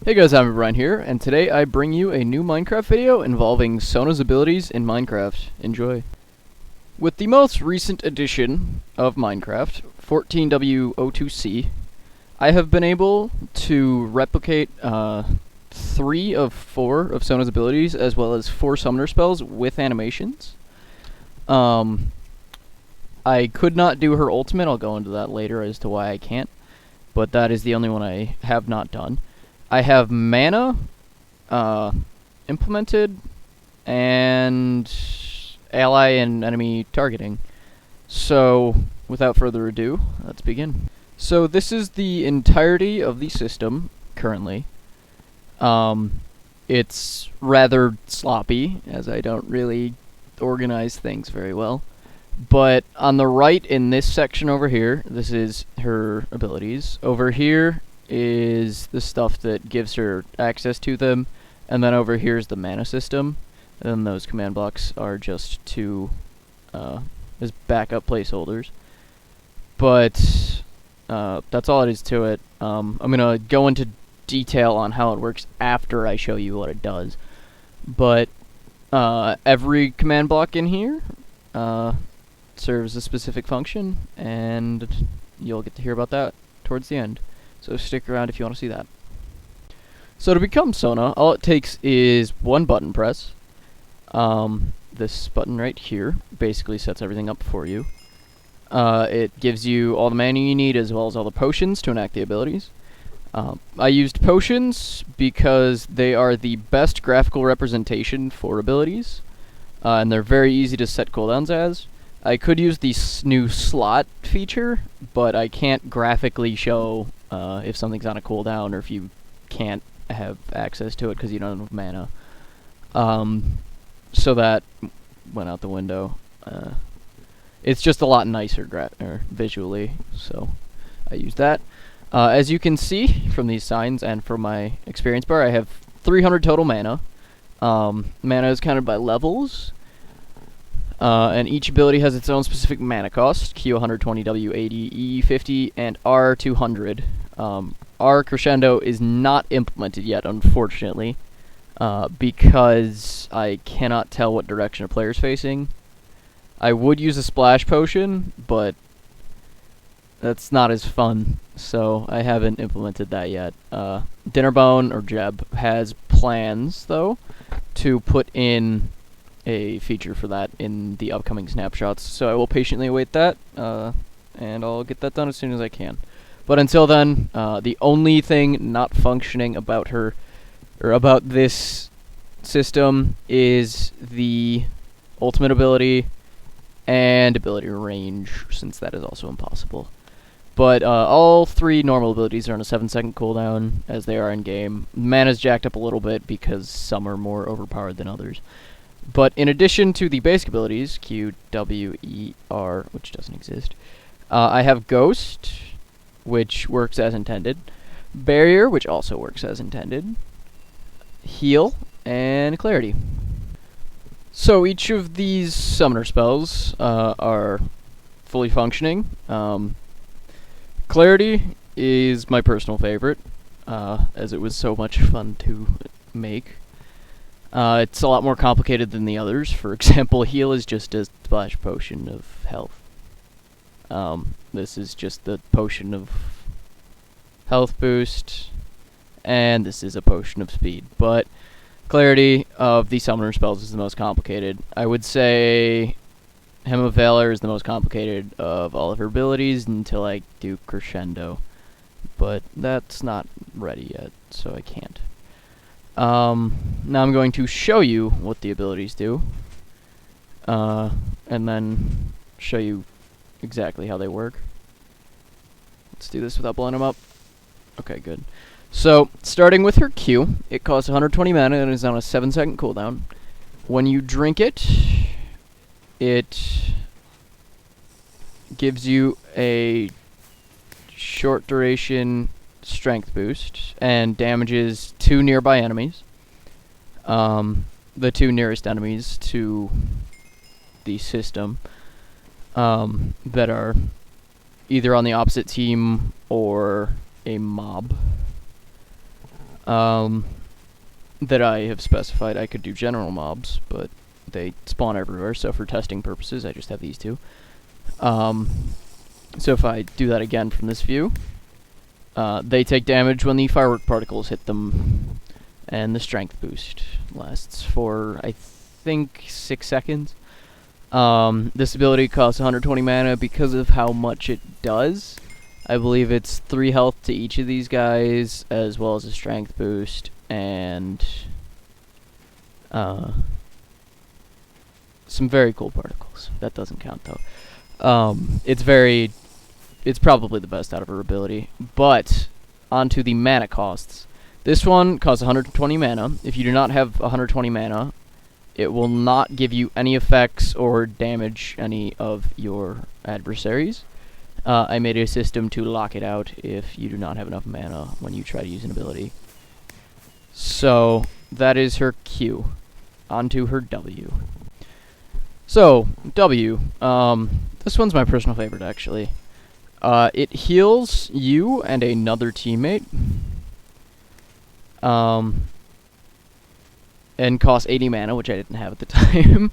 Hey guys, I'm Brian here, and today I bring you a new Minecraft video involving Sona's abilities in Minecraft. Enjoy. With the most recent edition of Minecraft, 14W02C, I have been able to replicate 3 of 4 of Sona's abilities, as well as 4 summoner spells with animations. I could not do her ultimate. I'll go into that later as to why I can't, but that is the only one I have not done. I have mana implemented and ally and enemy targeting. So, without further ado, let's begin. So this is the entirety of the system currently. It's rather sloppy, as I don't really organize things very well. But on the right in this section over here, this is her abilities. Over here is the stuff that gives her access to them, and then over here is the mana system, and then those command blocks are just to as backup placeholders. But that's all it is to it. I'm gonna go into detail on how it works after I show you what it does. But every command block in here serves a specific function, and you'll get to hear about that towards the end. So stick around if you want to see that. So to become Sona, all it takes is one button press. This button right here basically sets everything up for you. It gives you all the mana you need as well as all the potions to enact the abilities. I used potions because they are the best graphical representation for abilities, and they're very easy to set cooldowns as. I could use the new slot feature, but I can't graphically show if something's on a cooldown or if you can't have access to it because you don't have mana. So that went out the window. It's just a lot nicer visually, so I used that. As you can see from these signs and from my experience bar, I have 300 total mana. Mana is counted by levels. And each ability has its own specific mana cost: Q 120, W 80, E 50, and R 200. R Crescendo is not implemented yet, unfortunately, because I cannot tell what direction a player is facing. I would use a splash potion, but that's not as fun, so I haven't implemented that yet. Dinnerbone, or Jeb, has plans, though, to put in a feature for that in the upcoming snapshots, so I will patiently await that, and I'll get that done as soon as I can. But until then, the only thing not functioning about her, or about this system, is the ultimate ability and ability range, since that is also impossible. But all 3 normal abilities are on a 7-second cooldown, as they are in-game. Mana's jacked up a little bit because some are more overpowered than others. But in addition to the basic abilities, Q, W, E, R, which doesn't exist, I have Ghost, which works as intended, Barrier, which also works as intended, Heal, and Clarity. So each of these summoner spells are fully functioning. Clarity is my personal favorite, as it was so much fun to make. It's a lot more complicated than the others. For example, Heal is just a splash potion of health. This is just the potion of health boost, and this is a potion of speed. But Clarity of the summoner spells is the most complicated. I would say Hymn of Valor is the most complicated of all of her abilities until I do Crescendo. But that's not ready yet, so I can't. Now I'm going to show you what the abilities do, and then show you exactly how they work. Let's do this without blowing them up. Okay, good. So, starting with her Q, it costs 120 mana and is on a 7-second cooldown. When you drink it, it gives you a short duration strength boost and damages 2 nearby enemies. The 2 nearest enemies to the system that are either on the opposite team or a mob. that I have specified. I could do general mobs, but they spawn everywhere, so for testing purposes, I just have these two. So if I do that again from this view, they take damage when the firework particles hit them, and the strength boost lasts for, I think, 6 seconds. This ability costs 120 mana because of how much it does. I believe it's 3 health to each of these guys, as well as a strength boost, and some very cool particles. That doesn't count, though. It's probably the best out of her ability. But, onto the mana costs. This one costs 120 mana. If you do not have 120 mana, it will not give you any effects or damage any of your adversaries. I made a system to lock it out if you do not have enough mana when you try to use an ability. So, that is her Q. Onto her W. So, W. This one's my personal favorite, actually. It heals you and another teammate. And costs 80 mana, which I didn't have at the time.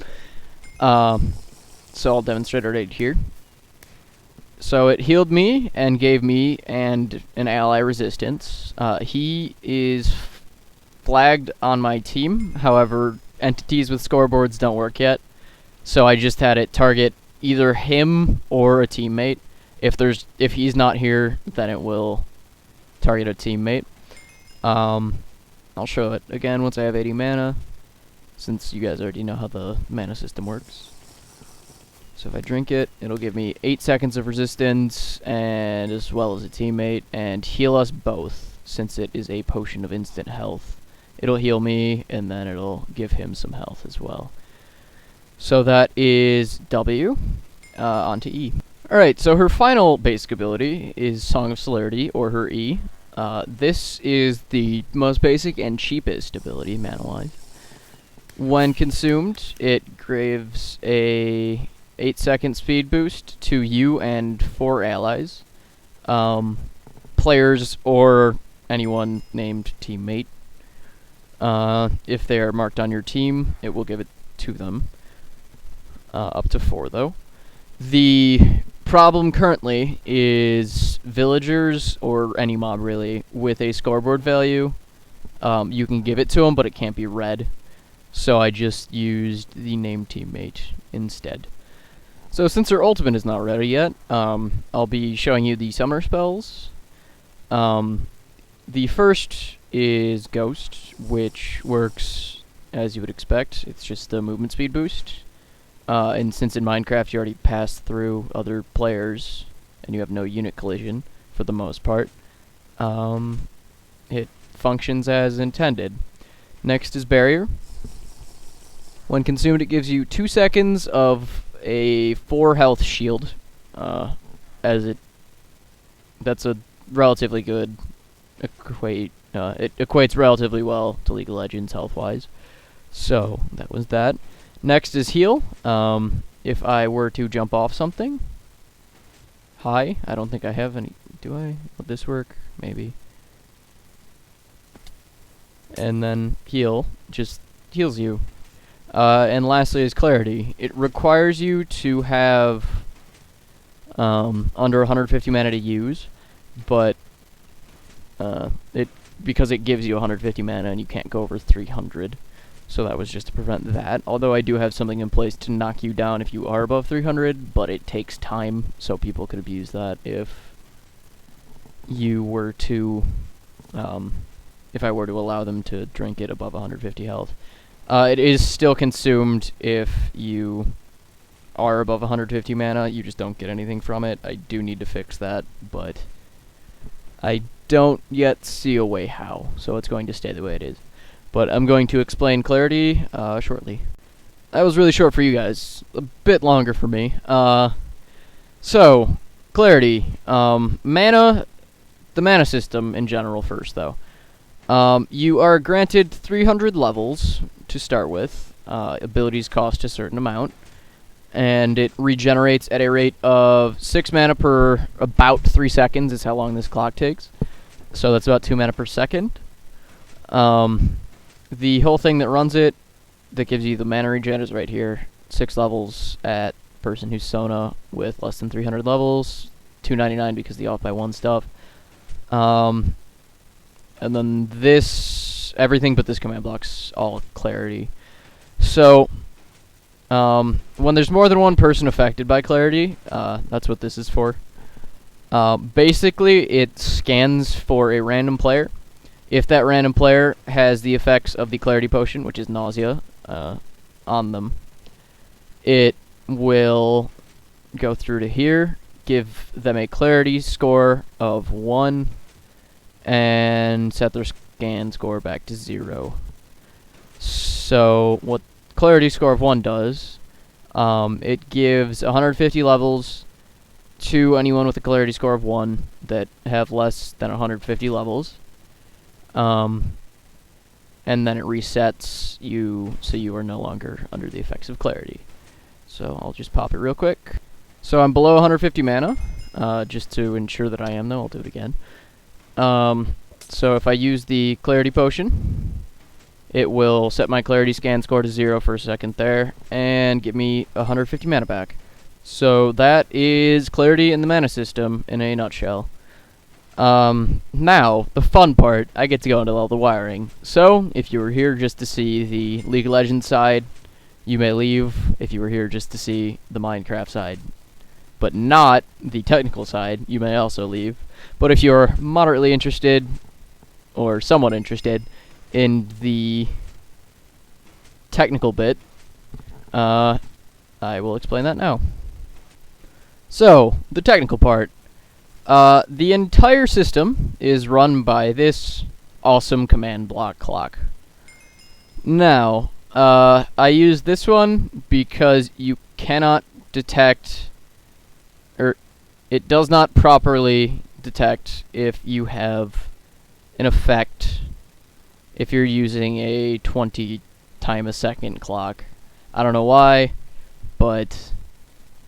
So I'll demonstrate it right here. So it healed me and gave me and an ally resistance. He is flagged on my team. However, entities with scoreboards don't work yet. So I just had it target either him or a teammate. If he's not here, then it will target a teammate. I'll show it again once I have 80 mana, since you guys already know how the mana system works. So if I drink it, it'll give me 8 seconds of resistance, and as well as a teammate, and heal us both, since it is a potion of instant health. It'll heal me, and then it'll give him some health as well. So that is W. Onto E. Alright, so her final basic ability is Song of Celerity, or her E. This is the most basic and cheapest ability, mana-wise. When consumed, it gives a 8-second speed boost to you and 4 allies. Players or anyone named teammate. If they are marked on your team, it will give it to them. Up to 4, though. The problem currently is villagers, or any mob really, with a scoreboard value. You can give it to them, but it can't be read. So I just used the named teammate instead. So since her ultimate is not ready yet, I'll be showing you the summer spells. The first is Ghost, which works as you would expect. It's just the movement speed boost. And since in Minecraft you already pass through other players, and you have no unit collision, for the most part, it functions as intended. Next is Barrier. When consumed, it gives you 2 seconds of a 4 health shield, that's a relatively good it equates relatively well to League of Legends health-wise. So, that was that. Next is Heal. If I were to jump off something. Hi. I don't think I have any. Do I? Would this work? Maybe. And then Heal. Just heals you. And lastly is Clarity. It requires you to have under 150 mana to use, but because it gives you 150 mana and you can't go over 300. So that was just to prevent that. Although I do have something in place to knock you down if you are above 300, but it takes time, so people could abuse that if you were to, if I were to allow them to drink it above 150 health. It is still consumed if you are above 150 mana, you just don't get anything from it. I do need to fix that, but I don't yet see a way how, so it's going to stay the way it is. But I'm going to explain Clarity shortly. That was really short for you guys. A bit longer for me. So, Clarity. Mana. The mana system in general first, though. You are granted 300 levels to start with. Abilities cost a certain amount. And it regenerates at a rate of 6 mana per about 3 seconds is how long this clock takes. So that's about 2 mana per second. The whole thing that runs it, that gives you the mana regen, is right here. 6 levels at person who's Sona with less than 300 levels. 299 because the off by 1 stuff. And then this, everything but this command block's all clarity. So, when there's more than one person affected by clarity, that's what this is for. Basically, it scans for a random player. If that random player has the effects of the clarity potion, which is nausea, on them, it will go through to here, give them a clarity score of 1, and set their scan score back to 0. So, what clarity score of 1 does, it gives 150 levels to anyone with a clarity score of 1 that have less than 150 levels. And then it resets you, so you are no longer under the effects of clarity. So I'll just pop it real quick. So I'm below 150 mana, just to ensure that I am, though. I'll do it again. So if I use the clarity potion, it will set my clarity scan score to 0 for a second there, and give me 150 mana back. So that is clarity in the mana system in a nutshell. Now, the fun part, I get to go into all the wiring. So, if you were here just to see the League of Legends side, you may leave. If you were here just to see the Minecraft side, but not the technical side, you may also leave. But if you're moderately interested, or somewhat interested, in the technical bit, I will explain that now. So, the technical part. The entire system is run by this awesome command block clock. Now, I use this one because you cannot detect, or it does not properly detect if you have an effect if you're using a 20 time a second clock. I don't know why, but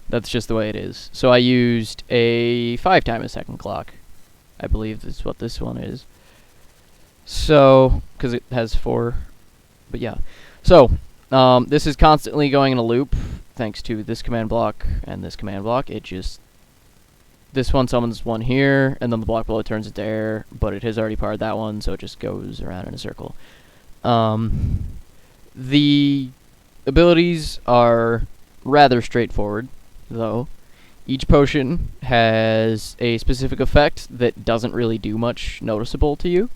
that's just the way it is. So I used a 5 time a second clock. I believe that's what this one is. So, because it has 4, but yeah. So, this is constantly going in a loop, thanks to this command block and this command block. It just, this one summons one here, and then the block below turns into air, but it has already powered that one, so it just goes around in a circle. The abilities are rather straightforward, though. Each potion has a specific effect that doesn't really do much noticeable to you,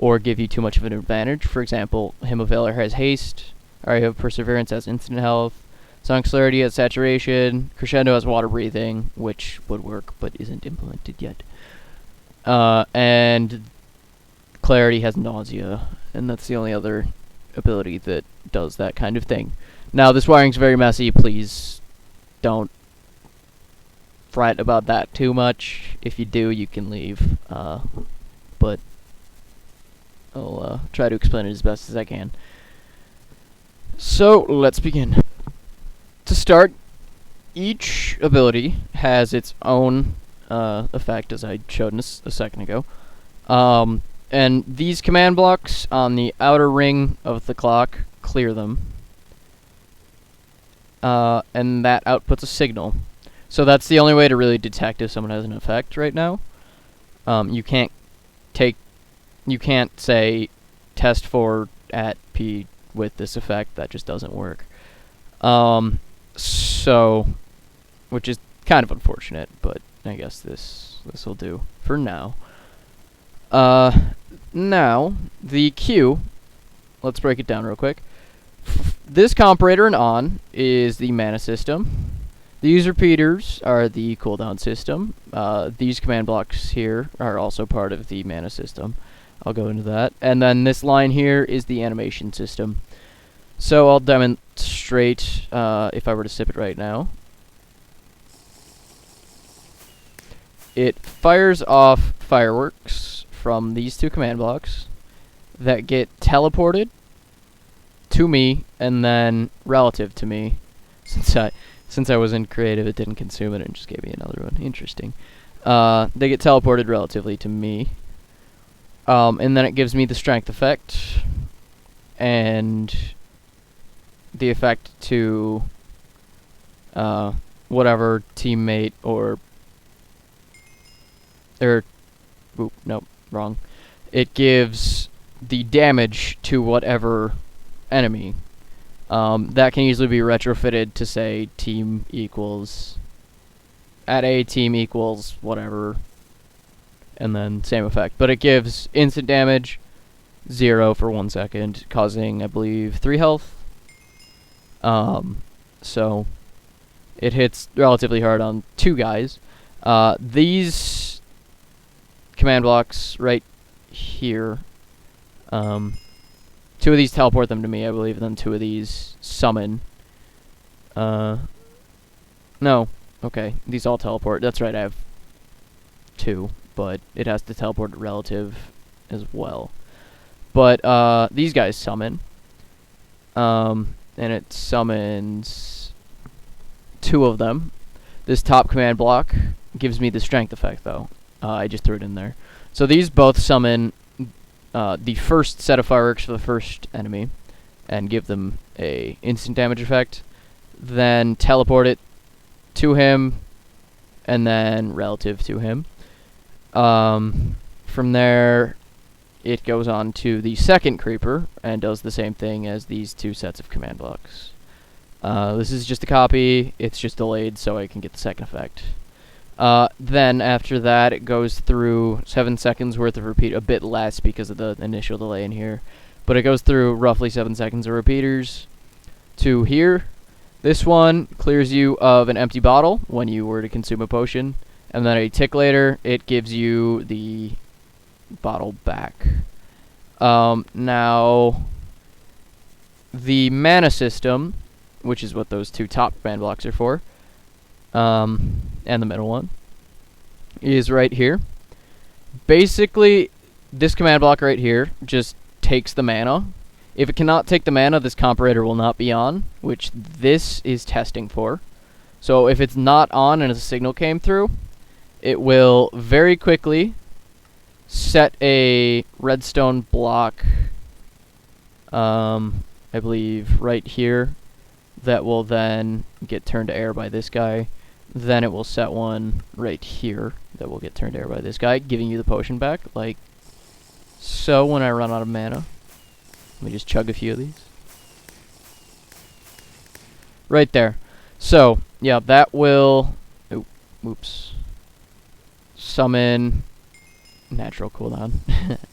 or give you too much of an advantage. For example, Hymn of Valor has haste, Eye of Perseverance has instant health, Sonic Celerity has saturation, Crescendo has water breathing, which would work but isn't implemented yet. And Clarity has nausea, and that's the only other ability that does that kind of thing. Now, this wiring's very messy. Please don't fret about that too much. If you do, you can leave. But I'll try to explain it as best as I can. So, let's begin. To start, each ability has its own effect, as I showed a second ago. And these command blocks on the outer ring of the clock clear them. And that outputs a signal. So that's the only way to really detect if someone has an effect right now. You can't say test for at P with this effect. That just doesn't work. So, which is kind of unfortunate, but I guess this will do for now. Now, the Q, let's break it down real quick. This comparator and on is the mana system. These repeaters are the cooldown system. These command blocks here are also part of the mana system. I'll go into that. And then this line here is the animation system. So I'll demonstrate if I were to sip it right now. It fires off fireworks from these two command blocks that get teleported to me and then relative to me. Since I wasn't creative, it didn't consume it and just gave me another one. Interesting. They get teleported relatively to me. And then it gives me the strength effect and the effect to whatever teammate or oop, nope, wrong. It gives the damage to whatever enemy. That can easily be retrofitted to say team equals at A, team equals whatever, and then same effect. But it gives instant damage, 0 for 1 second, causing, I believe, 3 health. So it hits relatively hard on 2 guys. These command blocks right here, 2 of these teleport them to me, I believe, and then 2 of these summon. No. Okay, these all teleport. That's right, I have 2, but it has to teleport relative as well. But these guys summon. And it summons 2 of them. This top command block gives me the strength effect, though. I just threw it in there. So these both summon the first set of fireworks for the first enemy and give them a instant damage effect. Then teleport it to him and then relative to him. From there, it goes on to the second creeper and does the same thing as these 2 sets of command blocks. This is just a copy. It's just delayed so I can get the second effect. Then after that, it goes through 7 seconds worth of repeat, a bit less because of the initial delay in here, but it goes through roughly 7 seconds of repeaters to here. This one clears you of an empty bottle when you were to consume a potion, and then a tick later, it gives you the bottle back. Now, the mana system, which is what those 2 top command blocks are for, and the middle one, is right here. Basically, this command block right here just takes the mana. If it cannot take the mana, this comparator will not be on, which this is testing for. So if it's not on and a signal came through, it will very quickly set a redstone block, I believe, right here, that will then get turned to air by this guy. Then it will set one right here that will get turned to air by this guy, giving you the potion back, like so when I run out of mana. Let me just chug a few of these. Right there. So, yeah, that will... oops. Summon... natural cooldown,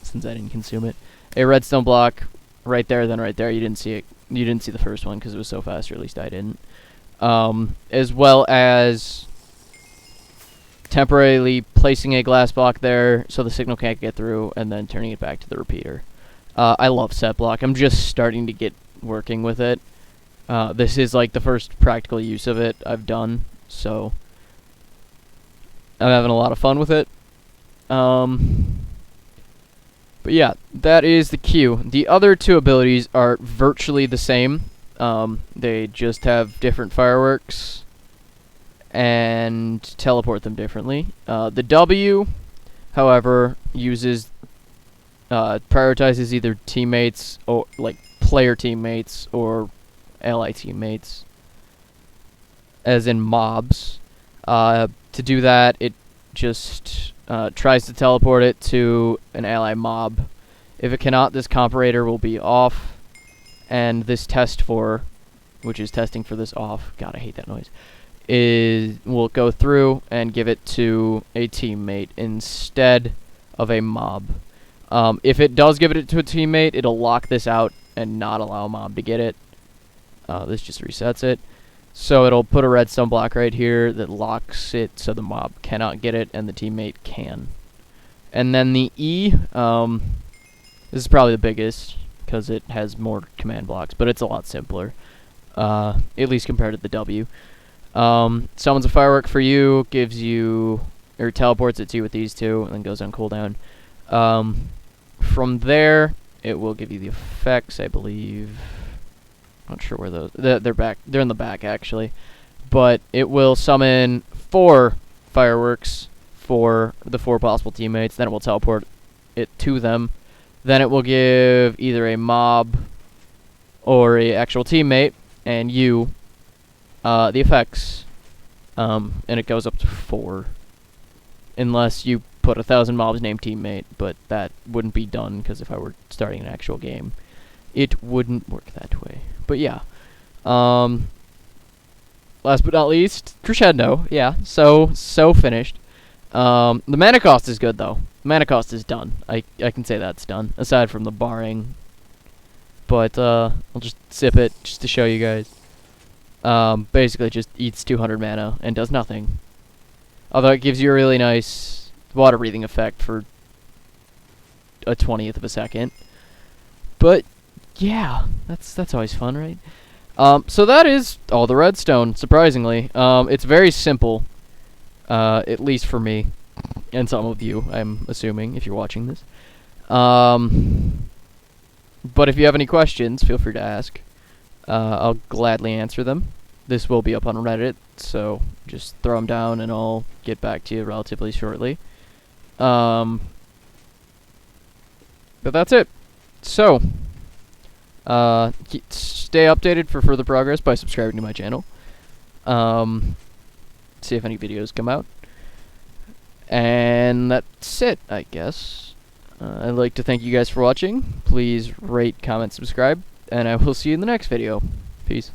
since I didn't consume it. A redstone block right there, then right there. You didn't see it. You didn't see the first one because it was so fast, or at least I didn't. As well as temporarily placing a glass block there so the signal can't get through, and then turning it back to the repeater. I love set block. I'm just starting to get working with it. This is like the first practical use of it I've done, so I'm having a lot of fun with it. But yeah, that is the Q. The other 2 abilities are virtually the same. They just have different fireworks and teleport them differently. The W, however, prioritizes either teammates or like player teammates or ally teammates, as in mobs. To do that, it just tries to teleport it to an ally mob. If it cannot, this comparator will be off, and this test for, which is testing for this off, God, I hate that noise, will go through and give it to a teammate instead of a mob. If it does give it to a teammate, it'll lock this out and not allow a mob to get it. This just resets it. So it'll put a redstone block right here that locks it so the mob cannot get it and the teammate can. And then the E, this is probably the biggest because it has more command blocks, but it's a lot simpler, at least compared to the W. Summons a firework for you, gives you, or teleports it to you with these 2, and then goes on cooldown. From there, it will give you the effects, I believe. Not sure where those... They're back. They're in the back, actually. But it will summon 4 fireworks for the 4 possible teammates. Then it will teleport it to them, then it will give either a mob or a actual teammate and you the effects, and it goes up to 4, unless you put 1,000 mobs named teammate, but that wouldn't be done because if I were starting an actual game, it wouldn't work that way. But yeah, last but not least, crescendo. Yeah, so finished. The mana cost is good though. Mana cost is done. I can say that's done, aside from the barring. But I'll just sip it just to show you guys. Basically just eats 200 mana and does nothing. Although it gives you a really nice water breathing effect for a 20th of a second. But yeah, that's always fun, right? So that is all the redstone, surprisingly. It's very simple, at least for me, and some of you, I'm assuming, if you're watching this. But if you have any questions, feel free to ask. I'll gladly answer them. This will be up on Reddit, so just throw them down and I'll get back to you relatively shortly. But that's it. So, stay updated for further progress by subscribing to my channel. See if any videos come out. And that's it, I guess. I'd like to thank you guys for watching. Please rate, comment, subscribe, and I will see you in the next video. Peace.